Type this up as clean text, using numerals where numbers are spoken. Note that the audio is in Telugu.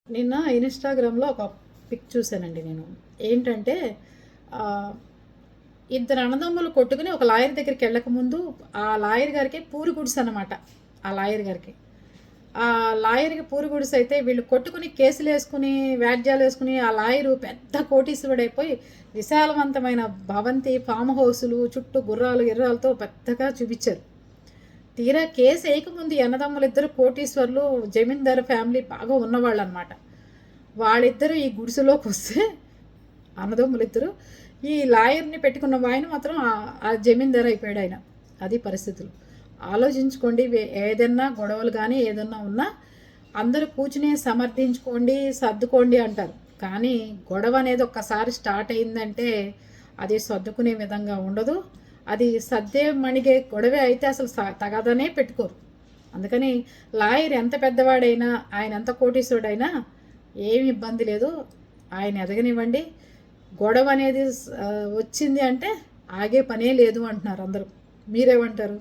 నిన్న ఇన్‌స్టాగ్రామ్‌లో ఒక పిక్ చూసానండి నేను. ఏంటంటే ఇద్దరు అన్నదమ్ములు కొట్టుకుని ఒక లాయర్ దగ్గరికెళ్ళక ముందు ఆ లాయర్ గారికి పూరి గుడిసెనమాట. ఆ లాయర్ గారికి. ఆ లాయర్‌కి పూరి గుడిసైతే వీళ్ళు కొట్టుకుని కేసులేసుకుని, వ్యాజ్యాలేసుకుని ఆ లాయరు పెద్ద కోటీశ్వరుడైపోయి విశాలవంతమైన భవంతి, ఫామ్ హౌసులు, చుట్టూ గుర్రాలు, గిర్రాలతో పెద్దగా చూపిచ్చారు. తీరా కేసు ఏయకముందు ఈ అన్నదమ్ములిద్దరు కోటీశ్వర్లు, జమీందారు ఫ్యామిలీ బాగా ఉన్నవాళ్ళనమాట. వాళ్ళిద్దరూ ఈ గుడిసెలోకొస్తే అన్నదమ్ములిద్దరు ఈ లాయర్‌ని పెట్టుకున్న ఆయన మాత్రం ఆ జమీందారు అయిపోయాడాయన. అది పరిస్థితులు. ఆలోచించుకోండి. ఏదన్నా గొడవలు గానీ, ఏదన్నా ఉన్నా అందరూ కూర్చుని సమర్థించుకోండి, సర్దుకోండి అంటారు. కానీ గొడవ అనేది ఒక్కసారి స్టార్ట్ అయిందంటే అది సర్దుకునే విధంగా ఉండదు. అది సద్దే మణిగే గొడవే అయితే అసలు తగదనే పెట్టుకోరు. అందుకని లాయర్ ఎంత పెద్దవాడైనా, ఆయన ఎంత కోటీశ్వరుడైనా ఏమి ఇబ్బంది లేదు. ఆయన ఎదగనివ్వండి. గొడవ అనేది వచ్చింది అంటే ఆగే పనే లేదు అంటున్నారు అందరూ. మీరేమంటారు?